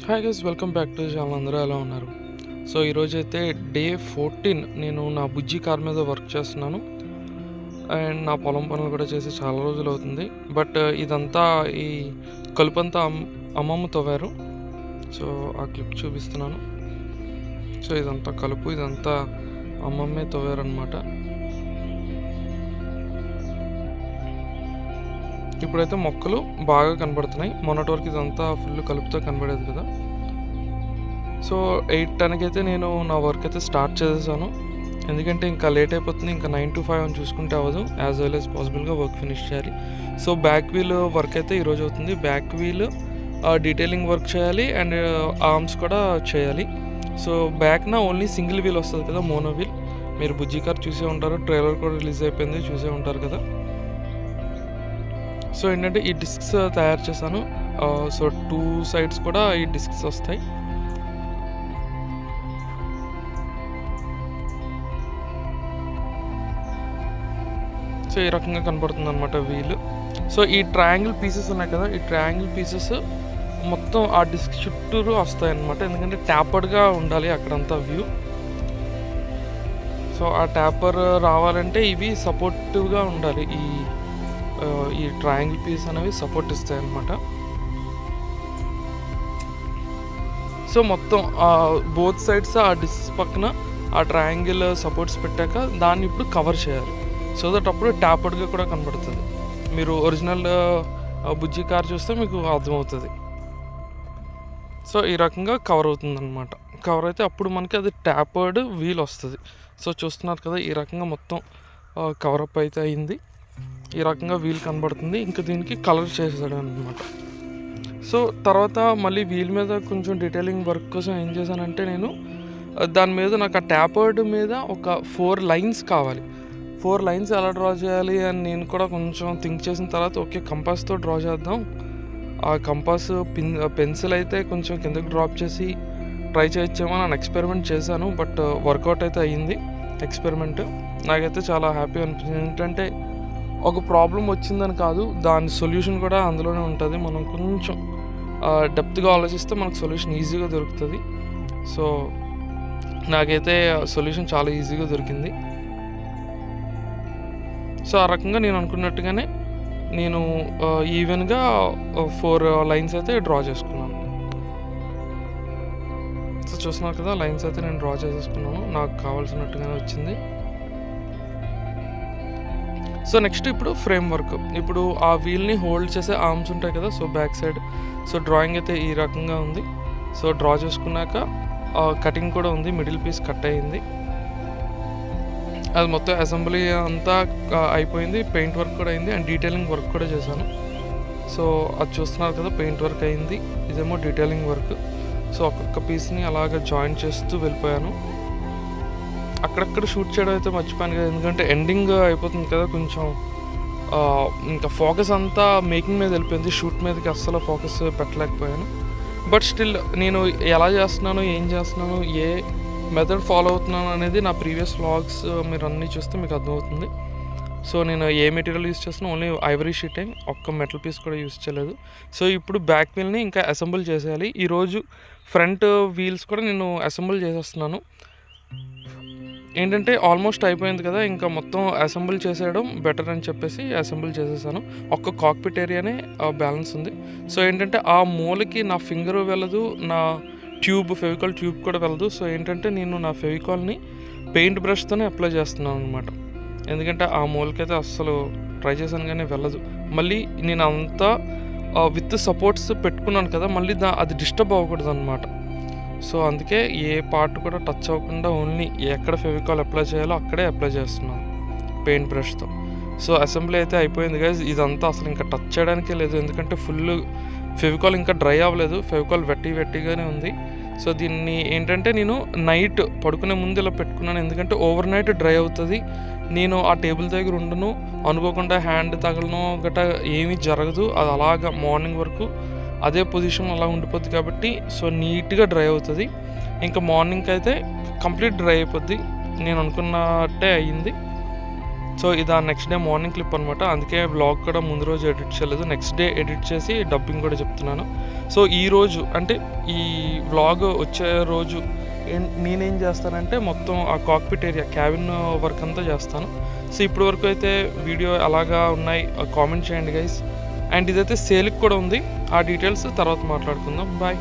Hi guys, welcome back to channel. అందరూ ఎలా ఉన్నారు? సో ఈరోజైతే డే 14 నేను నా బుజ్జి కార్ మీద వర్క్ చేస్తున్నాను. అండ్ నా పొలం పనులు కూడా చేసి చాలా రోజులు అవుతుంది. బట్ ఇదంతా ఈ కలుపంతా అమ్మమ్మ తవ్వారు. సో ఆ క్లిప్ చూపిస్తున్నాను. సో ఇదంతా కలుపు, ఇదంతా అమ్మమ్మే తవ్వారనమాట. ఇప్పుడైతే మొక్కలు బాగా కనబడుతున్నాయి. మొన్నటి వరకు ఇదంతా ఫుల్ కలుపుతో కనబడేది కదా. సో 8:10కి అయితే నేను నా వర్క్ అయితే స్టార్ట్ చేసేసాను. ఎందుకంటే ఇంకా లేట్ అయిపోతుంది. ఇంకా 9 to 5 అని చూసుకుంటే అవ్వదు. యాజ్ వెల్ యాజ్ పాసిబుల్గా వర్క్ ఫినిష్ చేయాలి. సో బ్యాక్ వీల్ వర్క్ అయితే ఈరోజు అవుతుంది. బ్యాక్ వీల్ డీటెయిలింగ్ వర్క్ చేయాలి అండ్ ఆర్మ్స్ కూడా చేయాలి. సో బ్యాక్న ఓన్లీ సింగిల్ వీల్ వస్తుంది కదా, మోనో వీల్. మీరు బుజ్జి కార్ చూసే ఉంటారు, ట్రైలర్ కూడా రిలీజ్ అయిపోయింది, చూసే ఉంటారు కదా. సో ఏంటంటే ఈ డిస్క్స్ తయారు చేశాను. సో 2 sides కూడా ఈ డిస్క్స్ వస్తాయి. సో ఈ రకంగా కనపడుతుంది అనమాట వీల్. సో ఈ ట్రయాంగిల్ పీసెస్ ఉన్నాయి కదా, ఈ ట్రయాంగిల్ పీసెస్ మొత్తం ఆ డిస్క్ చుట్టూరు వస్తాయి అన్నమాట. ఎందుకంటే ట్యాపర్డ్గా ఉండాలి అక్కడంతా వ్యూ. సో ఆ ట్యాపర్ రావాలంటే ఇవి సపోర్టివ్గా ఉండాలి. ఈ ట్రయాంగిల్ పీస్ అనేవి సపోర్ట్ ఇస్తాయి అన్నమాట. సో మొత్తం బోత్ సైడ్స్ ఆ డిస్క్ పక్కన ఆ ట్రయాంగిల్ సపోర్ట్స్ పెట్టాక దాన్ని ఇప్పుడు కవర్ చేయాలి. సో దట్ అప్పుడు ట్యాపర్డ్గా కూడా కనబడుతుంది. మీరు ఒరిజినల్ బుజ్జి కార్ చూస్తే మీకు అర్థమవుతుంది. సో ఈ రకంగా కవర్ అవుతుంది అనమాట. కవర్ అయితే అప్పుడు మనకి అది ట్యాపర్డ్ వీల్ వస్తుంది. సో చూస్తున్నారు కదా, ఈ రకంగా మొత్తం కవరప్ అయితే అయింది. ఈ రకంగా వీల్ కనబడుతుంది. ఇంకా దీనికి కలర్ చేసాడు అనమాట. సో తర్వాత మళ్ళీ వీల్ మీద కొంచెం డీటెయిలింగ్ వర్క్ కోసం ఏం చేశానంటే నేను దాని మీద నాకు ఆ ట్యాపర్డ్ మీద ఒక 4 lines కావాలి. 4 lines ఎలా డ్రా చేయాలి అని నేను కూడా కొంచెం థింక్ చేసిన తర్వాత ఓకే, కంపాస్తో డ్రా చేద్దాం. ఆ కంపాస్ పెన్సిల్ అయితే కొంచెం కిందకి డ్రాప్ చేసి ట్రై చేయొచ్చేమో అని ఎక్స్పెరిమెంట్ చేశాను. బట్ వర్కౌట్ అయితే అయ్యింది ఎక్స్పెరిమెంట్. నాకైతే చాలా హ్యాపీ అనిపించింది. ఏంటంటే ఒక ప్రాబ్లం వచ్చిందని కాదు, దాని సొల్యూషన్ కూడా అందులోనే ఉంటుంది. మనం కొంచెం డెప్త్గా ఆలోచిస్తే మనకు సొల్యూషన్ ఈజీగా దొరుకుతుంది. సో నాకైతే సొల్యూషన్ చాలా ఈజీగా దొరికింది. సో ఆ రకంగా నేను అనుకున్నట్టుగానే నేను ఈవెన్గా 4 lines అయితే డ్రా చేసుకున్నాను. సో చూస్తున్నారు కదా, లైన్స్ అయితే నేను డ్రా చేసేసుకున్నాను. నాకు కావాల్సినట్టుగానే వచ్చింది. సో నెక్స్ట్ ఇప్పుడు ఫ్రేమ్ వర్క్. ఇప్పుడు ఆ వీల్ని హోల్డ్ చేసే ఆర్మ్స్ ఉంటాయి కదా, so back side. So drawing అయితే ఈ రకంగా ఉంది. సో డ్రా చేసుకున్నాక కటింగ్ కూడా ఉంది, మిడిల్ పీస్ కట్ అయ్యింది. అది మొత్తం అసెంబ్లీ అంతా అయిపోయింది. పెయింట్ వర్క్ కూడా అయింది అండ్ డీటెయిలింగ్ వర్క్ కూడా చేశాను. సో అది చూస్తున్నారు కదా, పెయింట్ వర్క్ అయింది, ఇదేమో డీటెయిలింగ్ వర్క్. సో ఒక్కొక్క పీస్ని అలాగ జాయిన్ చేస్తూ వెళ్ళిపోయాను. అక్కడక్కడ షూట్ చేయడం అయితే మర్చిపోయాను కదా, ఎందుకంటే ఎండింగ్ అయిపోతుంది కదా, కొంచెం ఇంకా ఫోకస్ అంతా మేకింగ్ మీద వెళ్ళిపోయింది. షూట్ మీదకి అస్సలు ఫోకస్ పెట్టలేకపోయాను. బట్ స్టిల్ నేను ఎలా చేస్తున్నాను, ఏం చేస్తున్నాను, ఏ మెథడ్ ఫాలో అవుతున్నాను అనేది నా ప్రీవియస్ వ్లాగ్స్ మీరు అన్నీ చూస్తే మీకు అర్థమవుతుంది. సో నేను ఏ మెటీరియల్ యూస్ చేస్తున్నా, ఓన్లీ ఐవరీ షీటే, ఒక్క మెటల్ పీస్ కూడా యూస్ చేయలేదు. సో ఇప్పుడు బ్యాక్ వీల్ని ఇంకా అసెంబుల్ చేసేయాలి. ఈరోజు ఫ్రంట్ వీల్స్ కూడా నేను అసెంబుల్ చేసేస్తున్నాను. ఏంటంటే ఆల్మోస్ట్ అయిపోయింది కదా, ఇంకా మొత్తం అసెంబుల్ చేసేయడం బెటర్ అని చెప్పేసి అసెంబుల్ చేసేసాను. ఒక్క కాక్పిట్ ఏరియానే బ్యాలెన్స్ ఉంది. సో ఏంటంటే ఆ మూలకి నా ఫింగర్ వెళ్ళదు, నా ఫెవికాల్ ట్యూబ్ కూడా వెళ్ళదు. సో ఏంటంటే నేను నా ఫెవికాల్ని పెయింట్ బ్రష్తోనే అప్లై చేస్తున్నాను అనమాట. ఎందుకంటే ఆ మూలకైతే అస్సలు ట్రై చేశాను కానీ వెళ్ళదు. మళ్ళీ నేను అంతా విత్ సపోర్ట్స్ పెట్టుకున్నాను కదా, మళ్ళీ అది డిస్టర్బ్ అవ్వకూడదు అనమాట. సో అందుకే ఏ పార్ట్ కూడా టచ్ అవ్వకుండా ఓన్లీ ఎక్కడ ఫెవికాల్ అప్లై చేయాలో అక్కడే అప్లై చేస్తున్నాను పెయింట్ బ్రష్తో. సో అసెంబ్లీ అయితే అయిపోయింది గైస్. ఇదంతా అసలు ఇంకా టచ్ చేయడానికే లేదు, ఎందుకంటే ఫుల్ ఫెవికాల్ ఇంకా డ్రై అవ్వలేదు. ఫెవికాల్ వెట్టిగానే ఉంది. సో దీన్ని ఏంటంటే నేను నైట్ పడుకునే ముందు ఇలా పెట్టుకున్నాను, ఎందుకంటే ఓవర్ నైట్ డ్రై అవుతుంది. నేను ఆ టేబుల్ దగ్గర ఉండను, అనుకోకుండా హ్యాండ్ తగలనో గట్రా ఏమీ జరగదు. అది అలాగా మార్నింగ్ వరకు అదే పొజిషన్ అలా ఉండిపోద్ది కాబట్టి సో నీట్గా డ్రై అవుతుంది. ఇంకా మార్నింగ్కి అయితే కంప్లీట్ డ్రై అయిపోద్ది. నేను అనుకున్నట్టే అయ్యింది. సో ఇది నెక్స్ట్ డే మార్నింగ్ క్లిప్ అనమాట. అందుకే వ్లాగ్ కూడా ముందు రోజు ఎడిట్ చేయలేదు, నెక్స్ట్ డే ఎడిట్ చేసి డబ్బింగ్ కూడా చెప్తున్నాను. సో ఈరోజు అంటే ఈ వ్లాగ్ వచ్చే రోజు నేనేం చేస్తానంటే మొత్తం ఆ కాక్పిట్ ఏరియా క్యాబిన్ వర్క్ అంతా చేస్తాను. సో ఇప్పటి వరకు అయితే వీడియో అలాగా ఉన్నాయి, కామెంట్ చేయండి గైస్. అండ్ ఇదైతే సేల్కి కూడా ఉంది, ఆ డీటెయిల్స్ తర్వాత మాట్లాడుకుందాం. బాయ్.